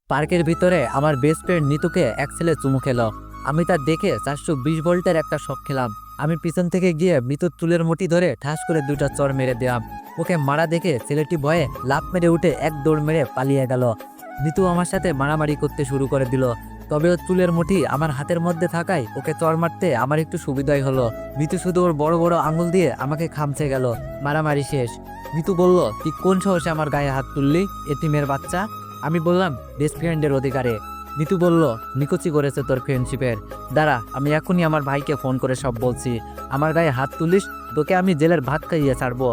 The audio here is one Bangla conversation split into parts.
পার্কের ভিতরে আমার বেস্ট ফ্রেন্ড নিতুকে এক ছেলে চুমু খেলো। আমি তা দেখে 420 ভোল্টের একটা শক খেলাম। আমি পিছন থেকে গিয়ে মিতুর চুলের মুঠি ধরে ঠাস করে দুইটা চড় মেরে দিলাম। ওকে মারা দেখে ছেলেটি ভয়ে লাফ মেরে উঠে এক দৌড় মেরে পালিয়ে গেল। নিতু আমার সাথে মারামারি করতে শুরু করে দিল। তবে ওর চুলের মুঠি আমার হাতের মধ্যে থাকায় ওকে চড় মারতে আমার একটু সুবিধাই হলো। মিতু শুধু ওর বড় বড় আঙুল দিয়ে আমাকে খামচে গেল। মারামারি শেষ। মিতু বলল, তুই কোন সাহসে আমার গায়ে হাত তুললি, এতিমের বাচ্চা? আমি বললাম, বেস্ট ফ্রেন্ডের অধিকারে। নিতু বলল, নিকুচি করেছে তোর ফ্রেন্ডশিপের। দাঁড়া, আমি এখনই আমার ভাইকে ফোন করে সব বলছি। আমার গায়ে হাত তুলিস, তোকে আমি জেলের ভাত খাইয়ে ছাড়বো।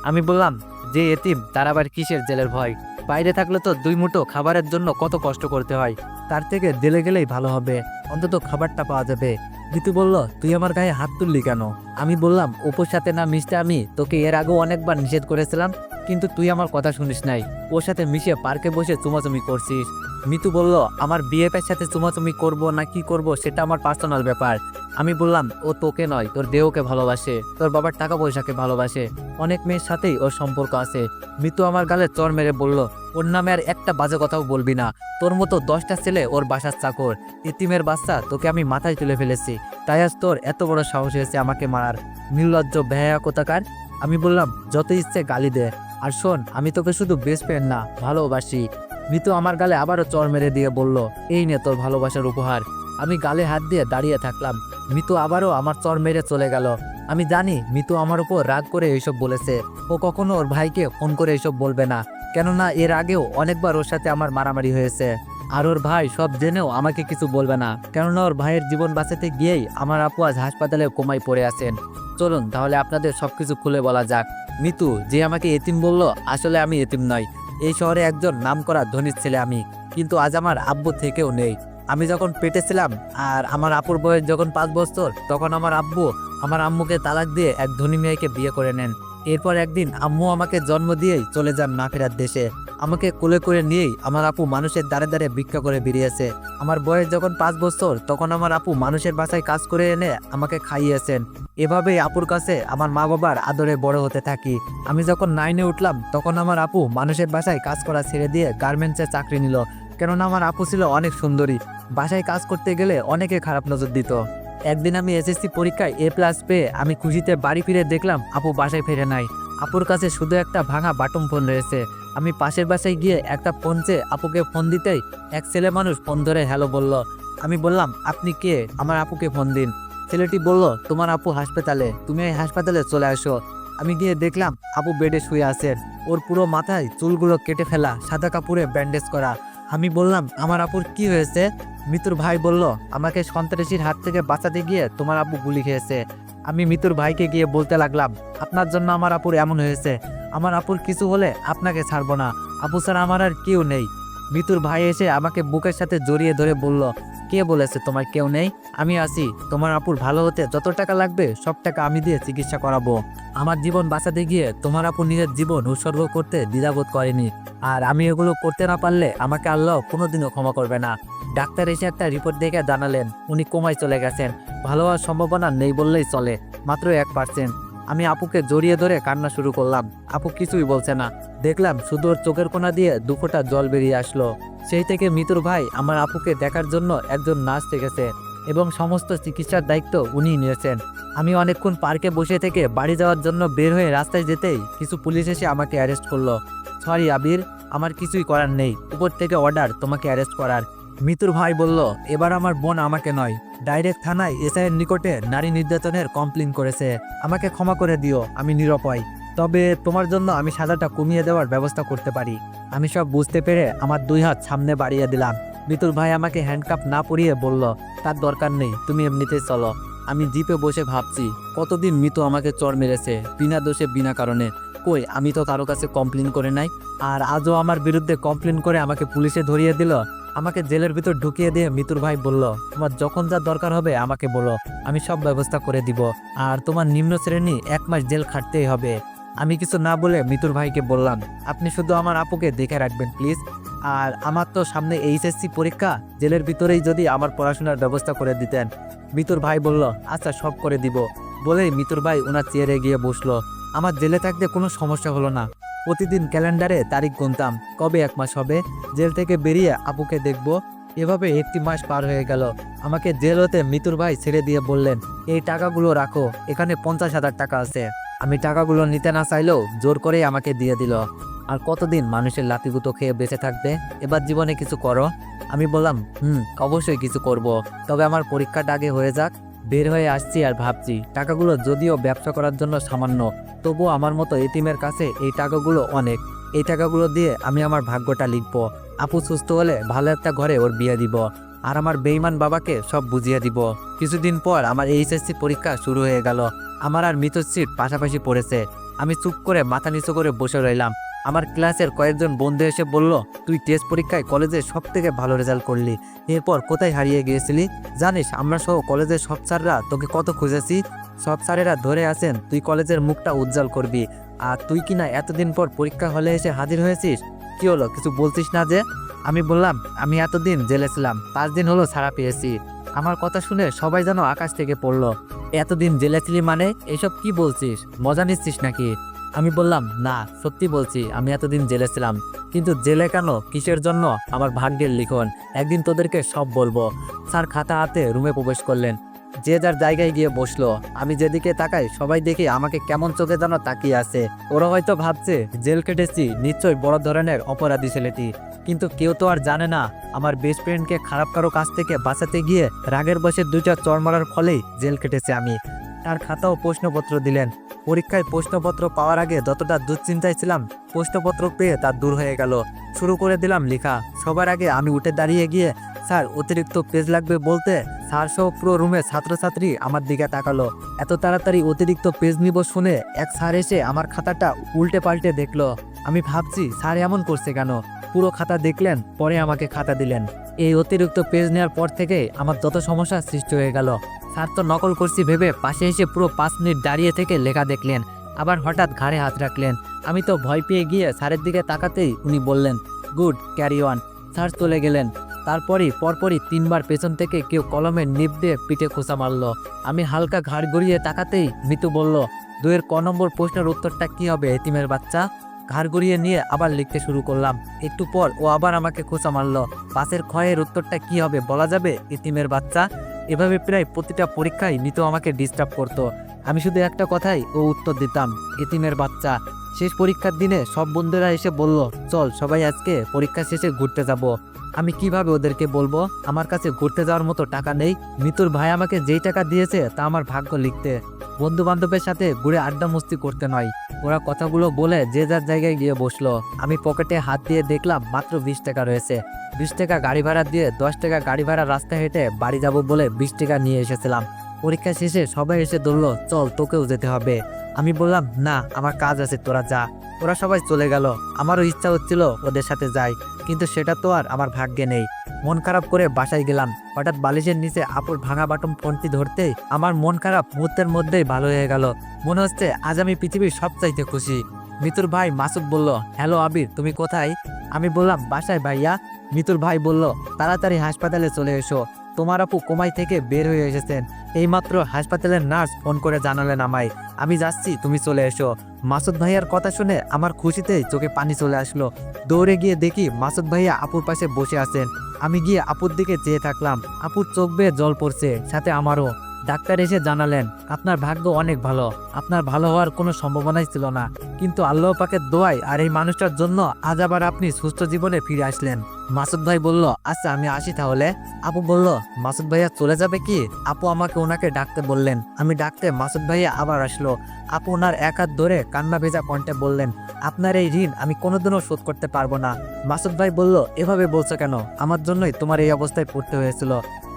আমি বললাম, যে এতিম তার আবার কিসের জেলের ভয়? বাইরে থাকলে তো 2 মুঠো খাবারের জন্য কত কষ্ট করতে হয়, তার থেকে জেলে গেলেই ভালো হবে, অন্তত খাবারটা পাওয়া যাবে। নিতু বলল, তুই আমার গায়ে হাত তুললি কেন? আমি বললাম, অপুর সাথে না মিশতে আমি তোকে এর আগেও অনেকবার নিষেধ করেছিলাম, কিন্তু তুই আমার কথা শুনিস নাই। ওর সাথে মিশে পার্কে বসে চুমাচুমি করছিস। মিতু বলল, আমার বিএফের সাথে চুমাচুমি করব না কি করব সেটা আমার পার্সোনাল ব্যাপার। আমি বললাম, ও তোকে নয়, তোর দেহকে ভালোবাসে, তোর বাবার টাকা পয়সাকে ভালোবাসে, অনেক মেয়ের সাথেই ওর সম্পর্ক আছে। মিতু আমার গালে চড় মেরে বলল, ওর নামে আর একটা বাজে কথাও বলবি না। তোর মতো 10টা ছেলে ওর বাসার চাকর, এতিমের বাচ্চা, তোকে আমি মাথায় তুলে ফেলেছি, তাই আজ তোর এত বড় সাহস হয়েছে আমাকে মারার, নির্লজ্জ বেহায়া কোথাকার। আমি বললাম, যত ইচ্ছে গালি দে, আর শোন, আমি তোকে শুধু বেস্ট ফ্রেন্ড না, ভালোবাসি। মিতু আমার গালে আবারও চড় মেরে দিয়ে বলল, এই নে তোর ভালোবাসার উপহার। আমি গালে হাত দিয়ে দাঁড়িয়ে থাকলাম। মিতু আবারও আমার চড় মেরে চলে গেল। আমি জানি মিতু আমার উপর রাগ করে এইসব বলেছে। ও কখনো ওর ভাইকে ফোন করে এইসব বলবে না, কেননা এর আগেও অনেকবার ওর সাথে আমার মারামারি হয়েছে। আর ওর ভাই সব জেনেও আমাকে কিছু বলবে না, কেননা ওর ভাইয়ের জীবন বাঁচাতে গিয়েই আমার আপু আজ হাসপাতালে কোমায় পড়ে আছেন। চলুন তাহলে আপনাদের সবকিছু খুলে বলা যাক। মিতু যে আমাকে এতিম বলল, আসলে আমি এতিম নই। এই শহরে একজন নামকরা ধনীর ছেলে আমি, কিন্তু আজ আমার আব্বু থেকেও নেই। আমি যখন পেটে ছিলাম আর আমার আপুর বয়স যখন 5 বছর, তখন আমার আব্বু আমার আম্মুকে তালাক দিয়ে এক ধনী মেয়েকে বিয়ে করে নেন। এরপর একদিন আম্মু আমাকে জন্ম দিয়েই চলে যান না ফেরার দেশে। আমাকে কোলে করে নিয়েই আমার আপু মানুষের দ্বারে দ্বারে ভিক্ষা করে বেরিয়েছে। আমার বয়স যখন 5 বছর, তখন আমার আপু মানুষের বাসায় কাজ করে এনে আমাকে খাইয়েছেন। এভাবেই আপুর কাছে আমার মা বাবার আদরে বড় হতে থাকি। আমি যখন 9-এ উঠলাম, তখন আমার আপু মানুষের বাসায় কাজ করা ছেড়ে দিয়ে গার্মেন্টসে চাকরি নিল, কেননা আমার আপু ছিল অনেক সুন্দরী। বাসায় কাজ করতে গেলে অনেকে খারাপ নজর দিত। একদিন আমি এসএসসি পরীক্ষায় A+ পেয়ে আমি খুশিতে বাড়ি ফিরে দেখলাম আপু বাসায় ফিরে নাই। আপুর কাছে শুধু একটা ভাঙা বাটন ফোন রয়েছে। আমি পাশের বাসায় গিয়ে একটা ফোন চেয়ে আপুকে ফোন দিতেই এক ছেলে মানুষ ফোন ধরে হ্যালো বলল। আমি বললাম, আপনি কে? আমার আপুকে ফোন দিন। ছেলেটি বলল, তোমার আপু হাসপাতালে, তুমি এই হাসপাতালে চলে আসো। আমি গিয়ে দেখলাম আপু বেডে শুয়ে আছেন। ওর পুরো মাথায় চুলগুলো কেটে ফেলা, সাদা কাপড়ে ব্যান্ডেজ করা। আমি বললাম, আমার আপুর কি হয়েছে? মিতুর ভাই বলল, আমাকে সন্ত্রাসীর হাত থেকে বাঁচাতে গিয়ে তোমার আপু গুলি খেয়েছে। আমি মিতুর ভাইকে গিয়ে বলতে লাগলাম, আপনার জন্য আমার আপুর এমন হয়েছে, আমার আপুর কিছু হলে আপনাকে ছাড়বো না, আপু ছাড়া আমার আর কেউ নেই। মিতুর ভাই এসে আমাকে বুকের সাথে জড়িয়ে ধরে বলল, কে বলেছে তোমার কেউ নেই? আমি আছি, তোমার আপুর ভালো হতে যত টাকা লাগবে সব টাকা আমি দিয়ে চিকিৎসা করাবো। আমার জীবন বাঁচাতে গিয়ে তোমার আপু নিজের জীবন উৎসর্গ করতে দ্বিধাবোধ করেনি, আর আমি এগুলো করতে না পারলে আমাকে আল্লাহ কোনোদিনও ক্ষমা করবে না। ডাক্তার এসে একটা রিপোর্ট দেখে জানালেন উনি কোমায় চলে গেছেন, ভালো হওয়ার সম্ভাবনা নেই বললেই চলে, মাত্র 1%। আমি আপুকে জড়িয়ে ধরে কান্না শুরু করলাম। আপু কিছুই বলছে না। দেখলাম শুধু ওর চোখের কোণা দিয়ে 2 ফোঁটা জল বেরিয়ে আসলো। সেই থেকে মিতুর ভাই আমার আপুকে দেখার জন্য একজন নার্স রেখেছে এবং সমস্ত চিকিৎসার দায়িত্ব উনিই নিয়েছেন। আমি অনেকক্ষণ পার্কে বসে থেকে বাড়ি যাওয়ার জন্য বের হয়ে রাস্তায় যেতেই কিছু পুলিশ এসে আমাকে অ্যারেস্ট করলো। সরি আবির, আমার কিছুই করার নেই, উপর থেকে অর্ডার তোমাকে অ্যারেস্ট করার। মিতুর ভাই বলল, এবার আমার বোন আমাকে নয়, ডাইরেক্ট থানায় এসআইয়ের নিকটে নারী নির্যাতনের কমপ্লেন করেছে। আমাকে ক্ষমা করে দিও, আমি নিরুপায়, তবে তোমার জন্য আমি সাজাটা কমিয়ে দেওয়ার ব্যবস্থা করতে পারি। আমি সব বুঝতে পেরে আমার 2 হাত সামনে বাড়িয়ে দিলাম। মিতুর ভাই আমাকে হ্যান্ডকাপ না পরিয়ে বলল, তার দরকার নেই, তুমি এমনিতেই চলো। আমি জিপে বসে ভাবছি, কতদিন মিতু আমাকে চড় মেরেছে বিনা দোষে বিনা কারণে। কই, আমি তো কারো কাছে কমপ্লেন করে নাই, আর আজও আমার বিরুদ্ধে কমপ্লেন করে আমাকে পুলিশে ধরিয়ে দিল। আমাকে জেলের ভিতর ঢুকিয়ে দিয়ে মিতুর ভাই বলল, তোমার যখন যা দরকার হবে আমাকে বলো, আমি সব ব্যবস্থা করে দিব, আর তোমার নিম্ন শ্রেণী 1 মাস জেল খাটতেই হবে। আমি কিছু না বলে মিতুর ভাইকে বললাম, আপনি শুধু আমার আপুকে দেখে রাখবেন প্লিজ, আর আমার তো সামনে এইচএসসি পরীক্ষা, জেলের ভিতরেই যদি আমার পড়াশোনার ব্যবস্থা করে দিতেন। মিতুর ভাই বলল, আচ্ছা সব করে দিব। বলেই মিতুর ভাই ওনার চেয়ারে গিয়ে বসলো। আমার জেলে থাকতে কোনো সমস্যা হলো না। প্রতিদিন ক্যালেন্ডারে তারিখ গুনতাম, কবে 1 মাস হবে জেল থেকে বেরিয়ে আপুকে দেখব। এভাবে 1টি মাস পার হয়ে গেল। আমাকে জেল হতে মিতুর ভাই ছেড়ে দিয়ে বললেন, এই টাকাগুলো রাখো, এখানে 50,000 টাকা আছে। আমি টাকাগুলো নিতে না চাইলেও জোর করেই আমাকে দিয়ে দিল। আর কতদিন মানুষের লাতিগুতো খেয়ে বেঁচে থাকবে? এবার জীবনে কিছু করো। আমি বললাম, অবশ্যই কিছু করব, তবে আমার পরীক্ষাটা আগে হয়ে যাক। বের হয়ে আসছি আর ভাবছি, টাকাগুলো যদিও ব্যবসা করার জন্য সামান্য, তবুও আমার মতো এতিমের কাছে এই টাকাগুলো অনেক। এই টাকাগুলো দিয়ে আমি আমার ভাগ্যটা লিখবো। আপু সুস্থ হলে ভালো একটা ঘরে ওর বিয়ে দিব, আর আমার বেইমান বাবাকে সব বুঝিয়ে দিব। কিছুদিন পর আমার এইচএসসি পরীক্ষা শুরু হয়ে গেল। আমার আর মিতুর সিট পাশাপাশি পড়েছে। আমি চুপ করে মাথা নিচু করে বসে রইলাম। আমার ক্লাসের কয়েকজন বন্ধু এসে বলল, তুই টেস্ট পরীক্ষায় কলেজে সবথেকে ভালো রেজাল্ট করলি, এরপর কোথায় হারিয়ে গিয়েছিলি? জানিস আমরা সহ কলেজের সব স্যাররা তোকে কত খুঁজেছি। সব স্যারেরা ধরে আছেন তুই কলেজের মুখটা উজ্জ্বল করবি, আর তুই কিনা এতদিন পর পরীক্ষা হলে এসে হাজির হয়েছিস। কি হলো, কিছু বলছিস না যে? আমি বললাম, আমি এতদিন জেলে ছিলাম, 5 দিন হলো ছাড়া পেয়েছি। আমার কথা শুনে সবাই যেন আকাশ থেকে পড়লো। এতদিন জেলে ছিলি মানে? এসব কি বলছিস, মজা নিচ্ছিস নাকি? আমি বললাম, না সত্যি বলছি, আমি এতদিন জেলে ছিলাম। কিন্তু জেলে কেন, কিসের জন্য, আমার ভাগ্যের লিখন। একদিন তোদেরকে সব বলবো। স্যার খাতা হাতে রুমে প্রবেশ করলেন। যে যার জায়গায় গিয়ে বসলো। আমি যেদিকে তাকাই সবাই দেখি আমাকে কেমন চোখে যেন তাকিয়ে আছে। ওরা হয়তো ভাবছে জেল কেটেছি, নিশ্চয়ই বড় ধরনের অপরাধী ছেলেটি। কিন্তু কেউ তো আর জানে না, আমার বেস্ট ফ্রেন্ডকে খারাপ কারো কাছ থেকে বাঁচাতে গিয়ে রাগের বসে 2টা চড় মারার ফলেই জেল কেটেছে আমি। তার খাতাও প্রশ্নপত্র দিলেন। পরীক্ষায় প্রশ্নপত্র পাওয়ার আগে যতটা দুশ্চিন্তায় ছিলাম, প্রশ্নপত্র পেয়ে তা দূর হয়ে গেল। শুরু করে দিলাম লেখা। সবার আগে আমি উঠে দাঁড়িয়ে গিয়ে, স্যার অতিরিক্ত পেজ লাগবে বলতে, স্যার সহ পুরো রুমে ছাত্রছাত্রী আমার দিকে তাকালো। এত তাড়াতাড়ি অতিরিক্ত পেজ নিব শুনে এক স্যার এসে আমার খাতাটা উল্টে পাল্টে দেখলো। আমি ভাবছি স্যার এমন করছে কেন। পুরো খাতা দেখলেন, পরে আমাকে খাতা দিলেন। এই অতিরিক্ত পেজ নেওয়ার পর থেকে আমার যত সমস্যার সৃষ্টি হয়ে গেল। স্যার তো নকল করছি ভেবে পাশে এসে পুরো 5 মিনিট দাঁড়িয়ে থেকে লেখা দেখলেন, আবার হঠাৎ ঘাড়ে হাত রাখলেন। আমি তো ভয় পেয়ে গিয়ে স্যারের দিকে তাকাতেই উনি বললেন, গুড, ক্যারি অন। স্যার চলে গেলেন। তারপরই পরপরই 3বার পেছন থেকে কেউ কলমের নিব দিয়ে পিঠে খোঁচা মারলো। আমি হালকা ঘাড় গড়িয়ে তাকাতেই মিতু বলল, 2-এর ক নম্বর প্রশ্নের উত্তরটা কি হবে এতিমের বাচ্চা? ঘাড় গড়িয়ে নিয়ে আবার লিখতে শুরু করলাম। একটু পর ও আবার আমাকে খোঁচা মারলো। 5-এর ক্ষয়ের উত্তরটা কি হবে বলা যাবে এতিমের বাচ্চা? এভাবে প্রায় প্রতিটা পরীক্ষায় মিতু আমাকে ডিস্টার্ব করতো। আমি শুধু একটা কথাই ও উত্তর দিতাম, এতিমের বাচ্চা। শেষ পরীক্ষার দিনে সব বন্ধুরা এসে বলল, চল সবাই আজকে পরীক্ষা শেষে ঘুরতে যাব। আমি কিভাবে ওদেরকে বলবো আমার কাছে ঘুরতে যাওয়ার মতো টাকা নেই? মিতুর ভাই আমাকে যেই টাকা দিয়েছে তা আমার ভাগ্য লিখতে, বন্ধু বান্ধবের সাথে ঘুরে আড্ডা মস্তি করতে নয়। ওরা কথাগুলো বলে যে যার জায়গায় গিয়ে বসলো। আমি পকেটে হাত দিয়ে দেখলাম মাত্র 20 টাকা রয়েছে। 20 টাকা গাড়ি ভাড়া দিয়ে 10 টাকা গাড়ি ভাড়া রাস্তা হেঁটে বাড়ি যাব বলে 20 টাকা নিয়ে এসেছিলাম। পরীক্ষা শেষে সবাই এসে ধরলো, চল তোকেও যেতে হবে। আমি বললাম, না আমার কাজ আছে, তোরা যা। ওরা সবাই চলে গেল। আমারও ইচ্ছা হচ্ছিল ওদের সাথে যাই, কিন্তু সেটা তো আর আমার ভাগ্যে নেই। মন খারাপ করে বাসায় গেলাম। হঠাৎ বালিশের নিচে আপুর ভাঙা বাটন ফোনটি ধরতেই আমার মন খারাপ মুহূর্তের মধ্যেই ভালো হয়ে গেল। মনে হচ্ছে আজ আমি পৃথিবীর সবচাইতে খুশি। মিতুর ভাই মাসুদ বলল, হ্যালো আবির, তুমি কোথায়? আমি বললাম, বাসায় ভাইয়া। মিতুর ভাই বলল, তাড়াতাড়ি হাসপাতালে চলে এসো, তোমার আপু কোমাই থেকে বের হয়ে এসেছেন। এইমাত্র হাসপাতালের নার্স ফোন করে জানালেন আমায়। আমি যাচ্ছি, তুমি চলে এসো। মাসুদ ভাইয়ার কথা শুনে আমার খুশিতেই চোখে পানি চলে আসলো। দৌড়ে গিয়ে দেখি মাসুদ ভাইয়া আপুর পাশে বসে আছেন। আমি গিয়ে আপুর দিকে চেয়ে থাকলাম। আপুর চোখ বেয়ে জল পড়ছে, সাথে আমারও। ডাক্তার এসে জানালেন, আপনার ভাগ্য অনেক ভালো, আপনার ভালো হওয়ার কোনো সম্ভাবনাই ছিল না, কিন্তু আল্লাহ পাকের দোয়ায় আর এই মানুষটার জন্য আজ আবার আপনি সুস্থ জীবনে ফিরে আসলেন। মাসুদ ভাই বলল, আচ্ছা আমি আসি তাহলে। আপু বলল, মাসুদ ভাইয়া চলে যাবে কি? আপু আমাকে ওনাকে ডাকতে বললেন। আমি ডাকতে মাসুদ ভাইয়া আবার আসলো। আপু ওনার এক হাত ধরে কান্না ভেজা কণ্ঠে বললেন, আপনার এই ঋণ আমি কোনোদিনও শোধ করতে পারবো না। মাসুদ ভাই বলল, এভাবে বলছো কেন? আমার জন্যই তোমার এই অবস্থায় পড়তে হয়েছিল।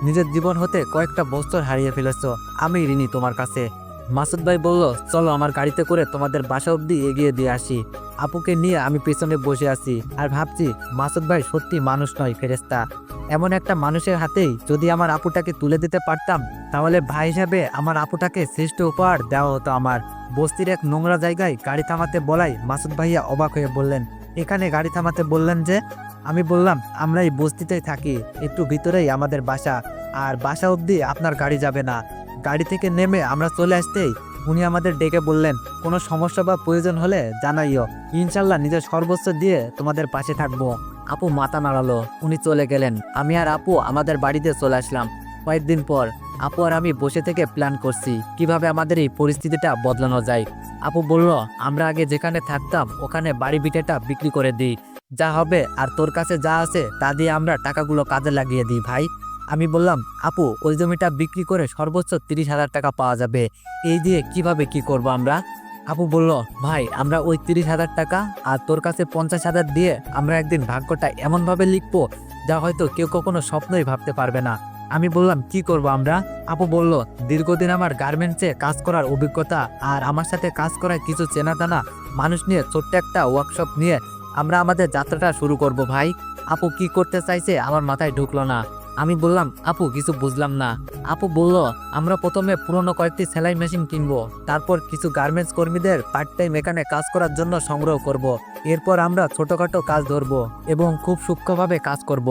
নিজের জীবন হতে কয়েকটা বছর হারিয়ে ফেলেছো, আমি ঋণী তোমার কাছে। মাসুদ ভাই বলল, চলো আমার গাড়িতে করে তোমাদের বাসা অবধি এগিয়ে দিয়ে আসি। আপুকে নিয়ে আমি পেছনে বসে আছি আর ভাবছি, মাসুদ ভাই সত্যি মানুষ নয়, ফেরেশতা। এমন একটা মানুষের হাতেই যদি আমার আপুটাকে তুলে দিতে পারতাম, তাহলে ভাই হিসাবে আমার আপুটাকে শ্রেষ্ঠ উপহার দেওয়া হতো আমার। বস্তির এক নোংরা জায়গায় গাড়ি থামাতে বলাই মাসুদ ভাইয়া অবাক হয়ে বললেন, এখানে গাড়ি থামাতে বললেন যে? আমি বললাম, আমরা এই বস্তিতেই থাকি, একটু ভিতরেই আমাদের বাসা, আর বাসা অবধি আপনার গাড়ি যাবে না। গাড়ি থেকে নেমে আমরা চলে আসতেই উনি আমাদের ডেকে বললেন, কোনো সমস্যা বা প্রয়োজন হলে জানাইও, ইনশাল্লাহ নিজের সর্বোচ্চ দিয়ে তোমাদের পাশে থাকবো। আপু মাথা নাড়ালো, উনি চলে গেলেন। আমি আর আপু আমাদের বাড়িতে চলে আসলাম। কয়েকদিন পর আপু আর আমি বসে থেকে প্ল্যান করছি কিভাবে আমাদের এই পরিস্থিতিটা বদলানো যায়। আপু বলল, আমরা আগে যেখানে থাকতাম ওখানে বাড়ি ভিটেটা বিক্রি করে দিই, যা হবে আর তোর কাছে যা আছে তা দিয়ে আমরা টাকাগুলো কাজে লাগিয়ে দিই ভাই। আমি বললাম, আপু ওই জমিটা বিক্রি করে সর্বোচ্চ 30,000 টাকা পাওয়া যাবে, এই দিয়ে কিভাবে কি করব আমরা? আপু বলল, ভাই আমরা ওই 30,000 টাকা আর তোর কাছে 50,000 দিয়ে আমরা একদিন ভাগ্যটা এমনভাবে লিখবো যা হয়তো কেউ কখনো স্বপ্নই ভাবতে পারবে না। আমি বললাম, কি করব আমরা? আপু বলল, দীর্ঘদিন আমার গার্মেন্টসে কাজ করার অভিজ্ঞতা আর আমার সাথে কাজ করার কিছু চেনাজানা মানুষ নিয়ে ছোট্ট একটা ওয়ার্কশপ নিয়ে আমরা আমাদের যাত্রাটা শুরু করব ভাই। আপু কি করতে চাইছে আমার মাথায় ঢুকলো না। আমি বললাম, আপু কিছু বুঝলাম না। আপু বলল, আমরা প্রথমে পুরনো কয়েকটি সেলাই মেশিন কিনবো, তারপর কিছু গার্মেন্টস কর্মীদের পার্ট টাইম এখানে কাজ করার জন্য সংগ্রহ করব। এরপর আমরা ছোটখাটো কাজ ধরবো এবং খুব সূক্ষ্মভাবে কাজ করব।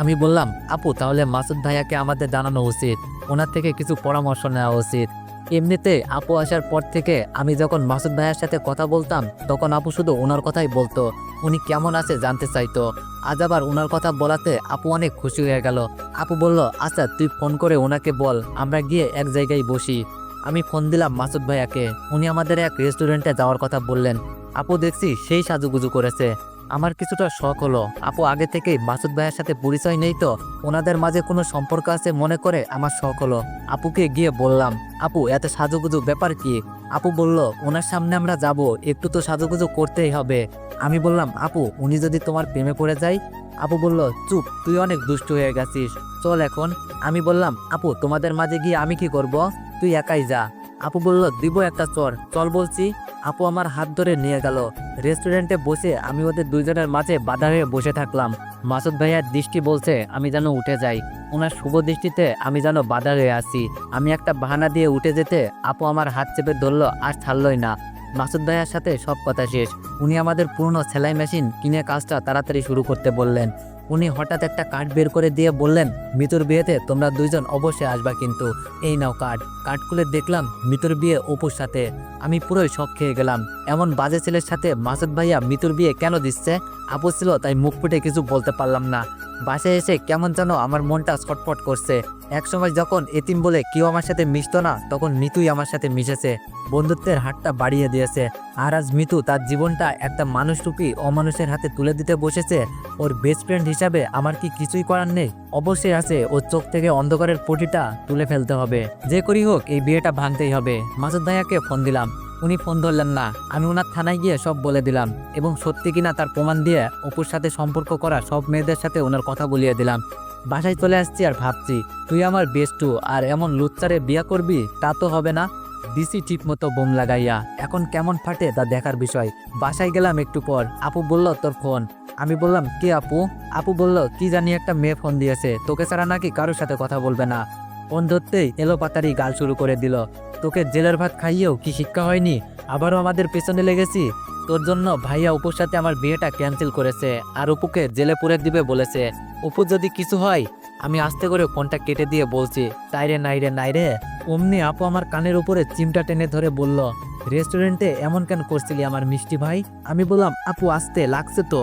আমি বললাম, আপু তাহলে মাসুদ ভাইয়াকে আমাদের জানানো উচিত, ওনার থেকে কিছু পরামর্শ নেওয়া উচিত। এমনিতে আপু আসার পর থেকে আমি যখন মাসুদ ভাইয়ার সাথে কথা বলতাম তখন আপু শুধু ওনার কথাই বলতো, উনি কেমন আছে জানতে চাইতো। আজ আবার ওনার কথা বলাতে আপু অনেক খুশি হয়ে গেল। আপু বলল, আচ্ছা তুই ফোন করে ওনাকে বল আমরা গিয়ে এক জায়গায় বসি। আমি ফোন দিলাম মাসুদ ভাইয়াকে, উনি আমাদের এক রেস্টুরেন্টে যাওয়ার কথা বললেন। আপু দেখছি সেই সাজুগুজু করেছে। আমার কিছুটা শখ হলো, আপু আগে থেকেই মাসুদ ভাইয়ের সাথে পরিচয় নেই তো, ওনাদের মাঝে কোনো সম্পর্ক আছে মনে করে আমার শখ হলো। আপুকে গিয়ে বললাম, আপু এত সাজুগুজু ব্যাপার কি? আপু বলল, ওনার সামনে আমরা যাব, একটু তো সাজুগুজু করতেই হবে। আমি বললাম, আপু উনি যদি তোমার প্রেমে পড়ে যায়? আপু বলল, চুপ, তুই অনেক দুষ্ট হয়ে গেছিস, চল এখন। আমি বললাম, আপু তোমাদের মাঝে গিয়ে আমি কি করব, তুই একাই যা। আপু বলল, দিব একটা চর, চল বলছি। আপু আমার হাত ধরে নিয়ে গেল। রেস্টুরেন্টে বসে আমি ওদের দুইজনের মাঝে বাধা হয়ে বসে থাকলাম। মাসুদ ভাইয়ার দৃষ্টি বলছে আমি যেন উঠে যাই, ওনার শুভ দৃষ্টিতে আমি যেন বাধা হয়ে আছি। আমি একটা বাহানা দিয়ে উঠে যেতে আপু আমার হাত চেপে ধরলো, আর ছাড়লই না। মাসুদ ভাইয়ার সাথে সব কথা শেষ। উনি আমাদের পুরনো সেলাই মেশিন কিনে কাজটা তাড়াতাড়ি শুরু করতে বললেন। উনি হঠাৎ একটা কার্ড বের করে দিয়ে বললেন, মিতুর বিয়েতে তোমরা দুইজন অবশ্যই আসবা কিন্তু, এই নাও কার্ড। কার্ড খুলে দেখলাম মিতুর বিয়ে অপুর সাথে। আমি পুরোই শক খেয়ে গেলাম, এমন বাজে ছেলের সাথে মাসুদ ভাইয়া মিতুর বিয়ে কেন দিচ্ছে? আপু ছিল তাই মুখ ফুটে কিছু বলতে পারলাম না। বাসায় এসে কেমন যেন আমার মনটা ছটফট করছে। একসময় যখন এতিম বলে কেউ আমার সাথে মিশতো না, তখন মিতুই আমার সাথে মিশেছে, বন্ধুত্বের হাতটা বাড়িয়ে দিয়েছে। আর আজ মিতু তার জীবনটা একটা মানুষরূপী অমানুষের হাতে তুলে দিতে বসেছে। ওর বেস্ট ফ্রেন্ড হিসাবে আমার কি কিছুই করার নেই? অবশ্যই আছে, ওর চোখ থেকে অন্ধকারের পটিটা তুলে ফেলতে হবে। যে করি হোক এই বিয়েটা ভাঙতেই হবে। মাসুদ ভাইয়াকে ফোন দিলাম, উনি ফোন ধরলেন না। আমি ওনার থানায় গিয়ে সব বলে দিলাম এবং সত্যি কিনা তার প্রমাণ দিয়ে অপুর সাথে সম্পর্ক করা সব মেয়েদের সাথে ওনার কথা বলিয়ে দিলাম। বাসায় চলে আসছি আর ভাবছি, তুই আমার বেস্টু আর এমন লুচ্চারে বিয়া করবি, তা তো হবে না। দিছি ঠিক মতো বোম লাগাইয়া, এখন কেমন ফাটে তা দেখার বিষয়। বাসায় গেলাম একটু পর, আপু বলল তোর ফোন। আমি বললাম, কে আপু? আপু বলল, কি জানি একটা মেয়ে ফোন দিয়েছে, তোকে ছাড়া নাকি কারোর সাথে কথা বলবে না। ফোন ধরতেই এলোপাতারি গাল শুরু করে দিল, তোকে জেলের ভাত খাইয়েও কি শিক্ষা হয়নি, আবারও আমাদের পেছনে লেগেছি। তোর জন্য ভাইয়া অপুর সাথে আমার বিয়েটা ক্যান্সেল করেছে আর অপুকে জেলে পুরে দিবে বলেছে। অপু যদি কিছু হয়, আমি আস্তে করে ফোনটা কেটে দিয়ে বলছি, তাই রে নাই রে নাই রে। অমনি আপু আমার কানের উপরে চিমটা টেনে ধরে বলল, রেস্টুরেন্টে এমন কেন করছিলি আমার মিষ্টি ভাই? আমি বললাম, আপু আস্তে লাগছে তো।